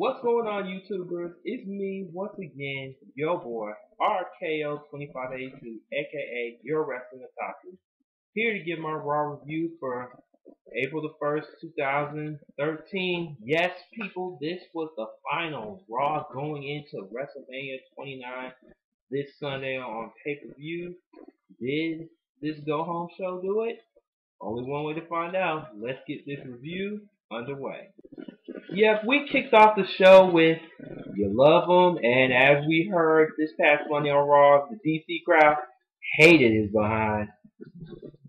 What's going on, YouTubers? It's me once again, your boy RKO2582, aka Your Wrestling Otaku, here to give my Raw review for April the 1st, 2013. Yes, people, this was the final Raw going into WrestleMania 29 this Sunday on pay-per-view. Did this go-home show do it? Only one way to find out. Let's get this review underway. Yep, we kicked off the show with You Love 'Em, and as we heard this past Monday on Raw, the DC crowd hated his behind,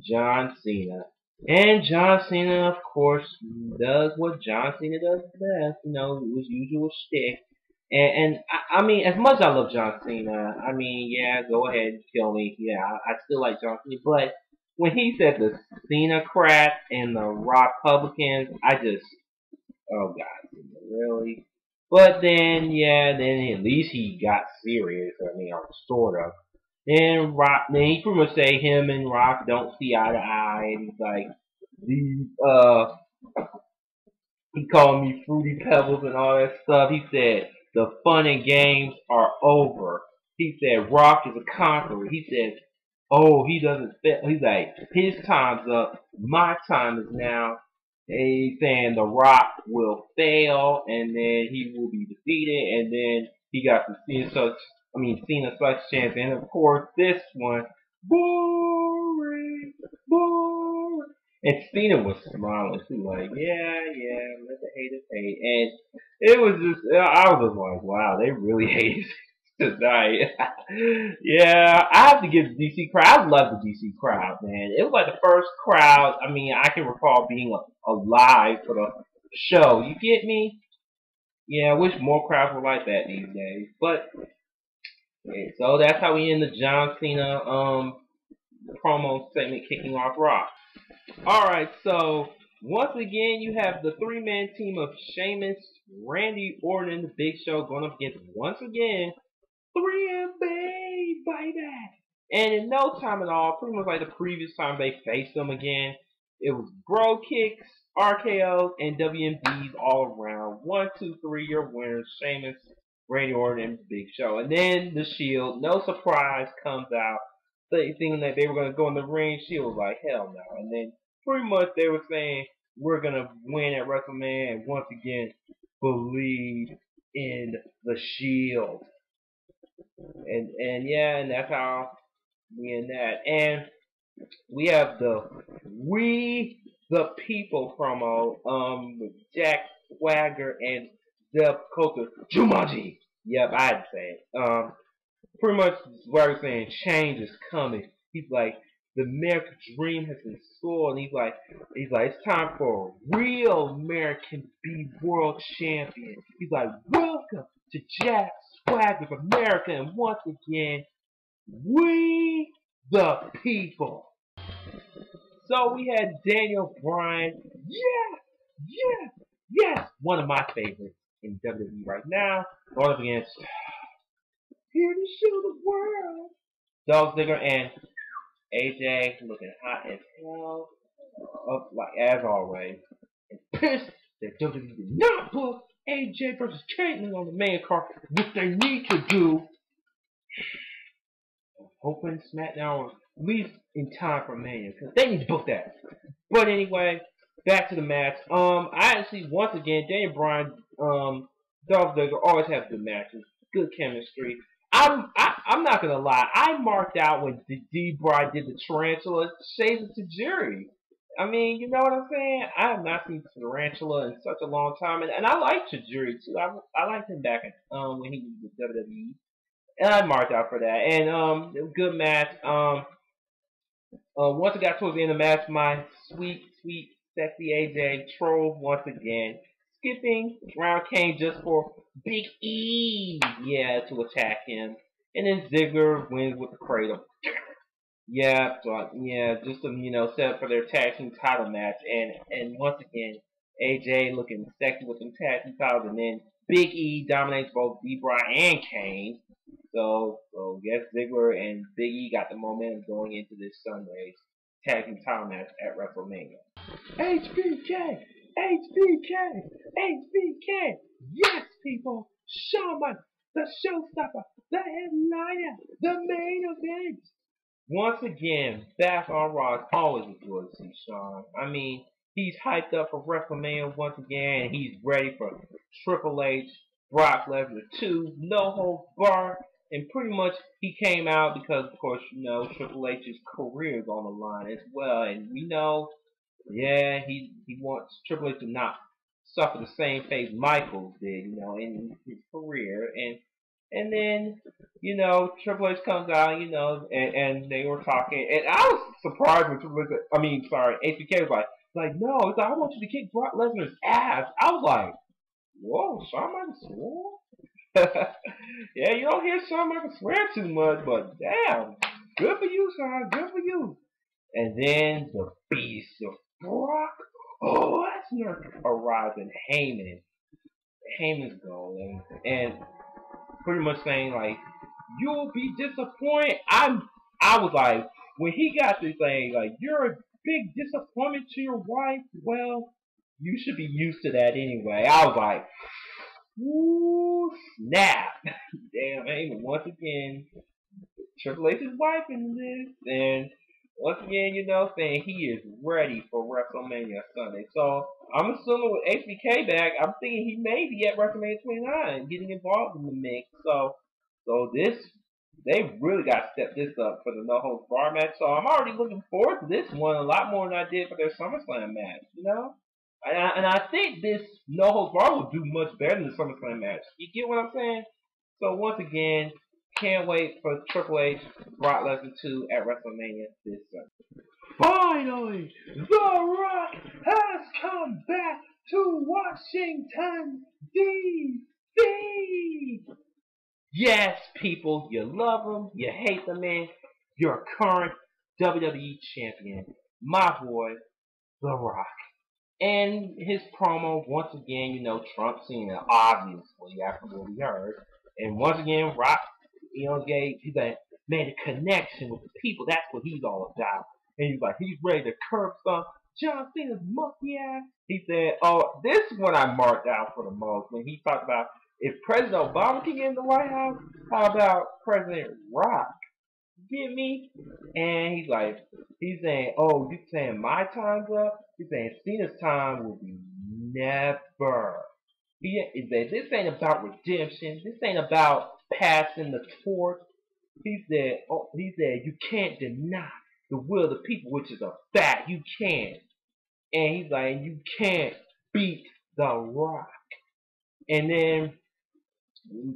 John Cena. And John Cena, of course, does what John Cena does best, his usual shtick. I mean, as much as I love John Cena, I mean, yeah, go ahead and kill me. Yeah, I still like John Cena, but when he said the Cena-crats and the Republicans, oh God, really? But then, yeah, then at least he got serious. I mean, or sort of. Then he pretty much say him and Rock don't see eye to eye, and he's like, he called me Fruity Pebbles and all that stuff. He said the fun and games are over. He said Rock is a conqueror. He said, oh, he doesn't fit. He's like, his time's up. My time is now. He's saying The Rock will fail, and then he will be defeated, and then he got to see Cena such chance, and of course this one, boring. And Cena was smiling too, like, yeah, let the haters hate, and it was just, I was just like, wow, they really hate tonight. Yeah, I have to give the DC crowd. I love the DC crowd, man. It was like the first crowd, I mean, I can recall being alive for the show. You get me? Yeah, I wish more crowds were like that these days. But yeah, so that's how we end the John Cena promo segment kicking off Raw. Alright, so once again you have the three-man team of Sheamus, Randy Orton, and the Big Show going up against, once again, 3MB, baby! And in no time at all, pretty much like the previous time they faced them again, it was bro kicks, RKOs, and WMDs all around. 1, 2, 3, your winners, Sheamus, Randy Orton, and Big Show. And then the Shield, no surprise, comes out, thinking that they were going to go in the ring. Shield was like, hell no. And then pretty much they were saying, we're going to win at WrestleMania, and once again, believe in the Shield. And that's how we end that. And we have the We the People promo with Jack Swagger and Zeb Coulter. Jumanji! Yep, I'd say it. Pretty much Swagger saying change is coming. He's like, the American dream has been sold, and he's like, it's time for a real American be world champion. He's like, welcome to Jack Swagger's America, and once again, we the people. So we had Daniel Bryan, yes, one of my favorites in WWE right now, going up against here to show the world, Dolph Ziggler and AJ, looking hot as hell, like as always, and pissed that WWE did not put AJ versus Caitlyn on the main card, which they need to do. Hoping SmackDown was at least in time for Mania, because they need to book that. But anyway, back to the match. I actually, once again, Daniel Bryan, Dolph Ziggler always have good matches, good chemistry. I'm not gonna lie, I marked out when D-Bry did the Tarantula Shades of Tajiri. I mean, you know what I'm saying? I have not seen Tarantula in such a long time, and I like Tajiri too. I liked him back when he was with WWE. And I marked out for that. And it was a good match. Once it got towards the end of the match, my sweet, sexy AJ trolled once again. Skipping round came just for Big E, to attack him. And then Ziggler wins with the cradle. Yeah, so, just to, set up for their tag team title match. And once again, AJ looking sexy with them tag team titles. And then Big E dominates both D-Bry and Kane. So yes, Ziggler and Big E got the momentum going into this Sunday's tag team title match at WrestleMania. HBK! HBK! HBK! Yes! people, Shawn Michaels, the showstopper, the headliner, the main event. Once again, back on Raw. It's always a joy to see Shawn. I mean, he's hyped up for WrestleMania once again. And he's ready for Triple H, Brock Lesnar 2, no holds barred. And pretty much he came out because, of course, Triple H's career is on the line as well. And we know, yeah, he wants Triple H to not suffer the same fate Michaels did, in his career. And then, Triple H comes out, and they were talking, and I was surprised when HBK was like, no, it's like, I want you to kick Brock Lesnar's ass. I was like, whoa, Shawn Michaels swore? Yeah, you don't hear Shawn Michaels swear too much, but damn, good for you, Shawn, good for you. And then the beast of Brock Lesnar arrives in Heyman's goal, and pretty much saying like, you'll be disappointed. I was like, when he got this thing, like, you're a big disappointment to your wife. Well, you should be used to that anyway. I was like, ooh, snap. Damn, Heyman once again, Triple H's wife in this, and once again, saying he is ready for WrestleMania Sunday. So I'm assuming with HBK back, I'm thinking he may be at WrestleMania 29, getting involved in the mix. So they really got to step this up for the No Holds Barred match. So I'm already looking forward to this one a lot more than I did for their SummerSlam match. And I think this No Holds Barred will do much better than the SummerSlam match. You get what I'm saying? So once again, can't wait for Triple H, Brock Lesnar 2 at WrestleMania this Sunday. Finally, The Rock has come back to Washington, D.C. Yes, people, you love him, you hate the man, your current WWE champion, my boy, The Rock. And his promo, once again, Trump seen it, obviously, after what we heard. And once again, Rock, he's like, made a connection with the people. That's what he's all about. And he's like, he's ready to curb some John Cena's monkey ass. He said, oh, this is what I marked out for the most. When he talked about, if President Obama can get in the White House, how about President Rock? Get me? And he's saying, oh, you saying my time's up? He's saying Cena's time will be never. He said, this ain't about redemption. This ain't about passing the torch. He said, you can't deny the will of the people, which is a fact. You can't. And he's like, you can't beat The Rock. And then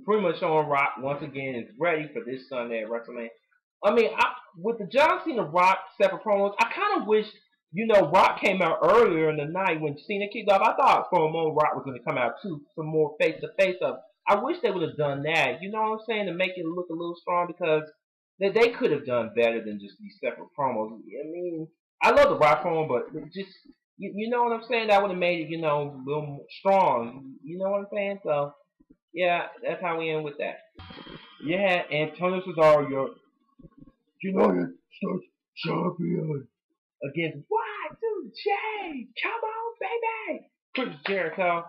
pretty much showing Rock once again is ready for this Sunday at WrestleMania. I mean, with the John Cena Rock separate promos, I kind of wish, Rock came out earlier in the night when Cena kicked off. I thought for a moment Rock was going to come out too, some more face-to-face stuff. I wish they would have done that, you know what I'm saying, to make it look a little strong, because they could have done better than just these separate promos. I mean, I love the Rock promo, but just, you know what I'm saying, that would have made it, a little more strong, you know what I'm saying? So, yeah, that's how we end with that. Yeah, Antonio Cesaro, your United States Champion, against Y2J. Come on, baby. Chris Jericho.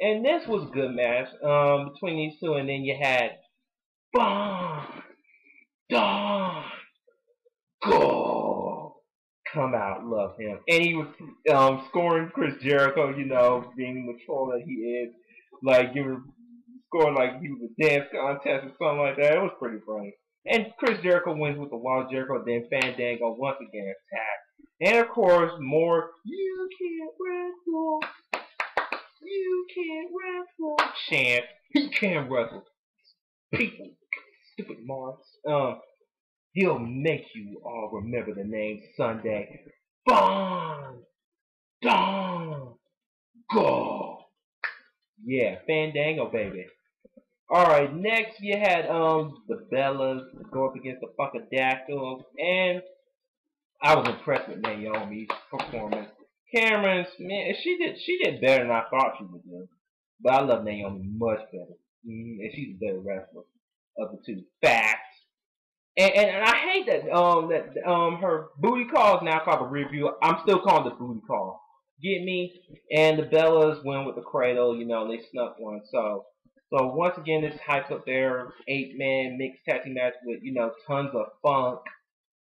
And this was a good match between these two. And then you had Don Go come out. Love him. And he was scoring Chris Jericho, being the troll that he is. Like, scoring like he was a dance contest or something like that. It was pretty funny. And Chris Jericho wins with the Wild Jericho, then Fandango once again attacked. And of course, more, you can't wrestle chant. He can't wrestle. People, stupid Mars. He'll make you all remember the name Sunday. Go. Yeah, Fandango, baby. Alright, next you had the Bellas go up against the Funkadactyls, and I was impressed with Naomi's performance. Cameron's, man, she did better than I thought she would do. But I love Naomi much better. And she's a better wrestler of the two. Facts. And I hate that her booty call is now called the review. I'm still calling it the booty call. Get me? And the Bellas went with the cradle, they snuck one, so So once again, this hypes up their 8-man mixed tag team match with, you know, tons of funk.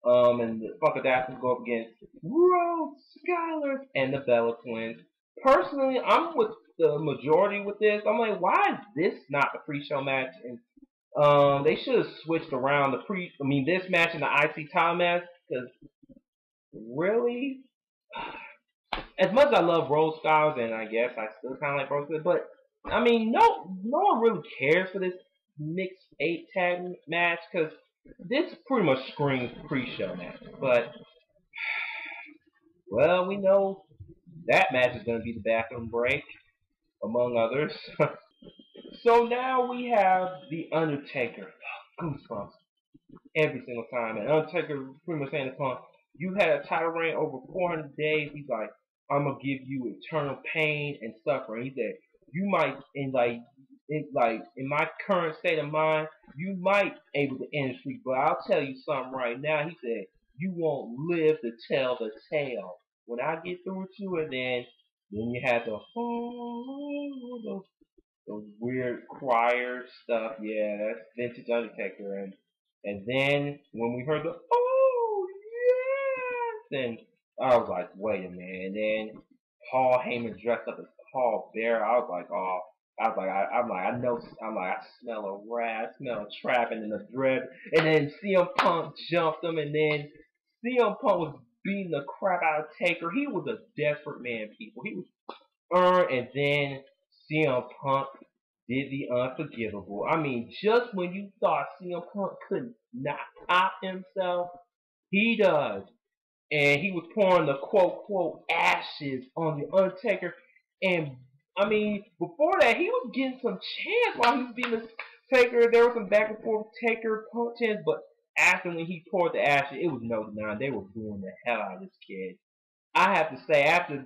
And the Funkadactyls go up against Rhodes, Skylar, and the Bella Twins. Personally, I'm with the majority with this. I'm like, why is this not the pre-show match? And they should have switched around this match and the IC title match, because really, as much as I love Rhodes Styles, and I guess I still kind of like Rhodes, but I mean, no one really cares for this mixed 8 tag match, because this pretty much screams pre-show match. But well, we know that match is going to be the bathroom break, among others. So now we have the Undertaker. Goosebumps every single time. And Undertaker pretty much saying to Punk, you had a title reign over 400 days. He's like, I'm gonna give you eternal pain and suffering. He said, you might in my current state of mind, you might able to end the streak, but I'll tell you something right now. He said, you won't live to tell the tale. When I get through with you, and then you have those weird choir stuff. Yeah, that's vintage Undertaker. And then when we heard the oh yes, and I was like, wait a minute. And then Paul Heyman dressed up as Paul Bear. I was like, oh. I smell a rat, I smell a trap, and then a dread, and then CM Punk jumped him, and then CM Punk was beating the crap out of Taker. He was a desperate man, people. He was and then CM Punk did the unforgivable. I mean, just when you thought CM Punk could not top himself, he does. And he was pouring the quote ashes on the Undertaker. And I mean, before that, he was getting some chance while he was being the Taker. There was some back and forth Taker Punk chance, but after when he poured the ashes, it was no denying they were booing the hell out of this kid. I have to say, after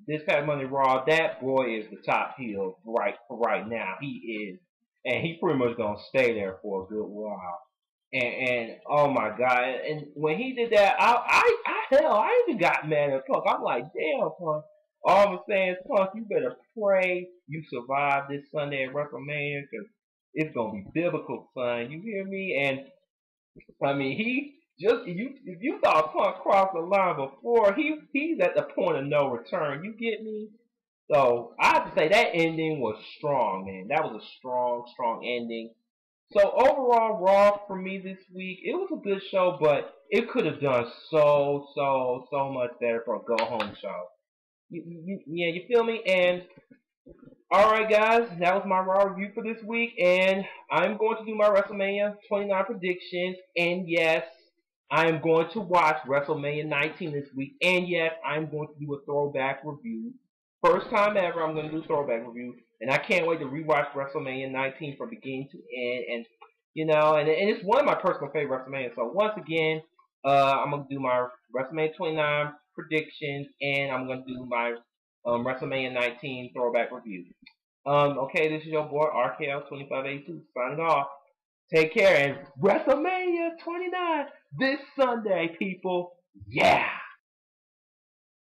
this past Monday Raw, that boy is the top heel right now. He is, and he pretty much gonna stay there for a good while. And oh my god! And when he did that, I even got mad at Punk. I'm like, damn, Punk. All I'm saying is, Punk, you better pray you survive this Sunday at WrestleMania, because it's gonna be biblical, son. You hear me? And I mean, if you thought Punk crossed the line before, he's at the point of no return. You get me? So I have to say that ending was strong, man. That was a strong ending. So overall, Raw for me this week, it was a good show, but it could have done so much better for a go home show. Yeah, you feel me? And alright guys, that was my Raw review for this week, and I'm going to do my WrestleMania 29 predictions, and yes, I am going to watch WrestleMania 19 this week, and yes, I'm going to do a throwback review. First time ever I'm going to do a throwback review, and I can't wait to rewatch WrestleMania 19 from beginning to end, and you know, and it's one of my personal favorite WrestleMania, so once again, I'm going to do my WrestleMania 29 predictions, and I'm going to do my WrestleMania 19 throwback review. Okay, this is your boy RKL2582 signing off. Take care, and WrestleMania 29 this Sunday, people. Yeah!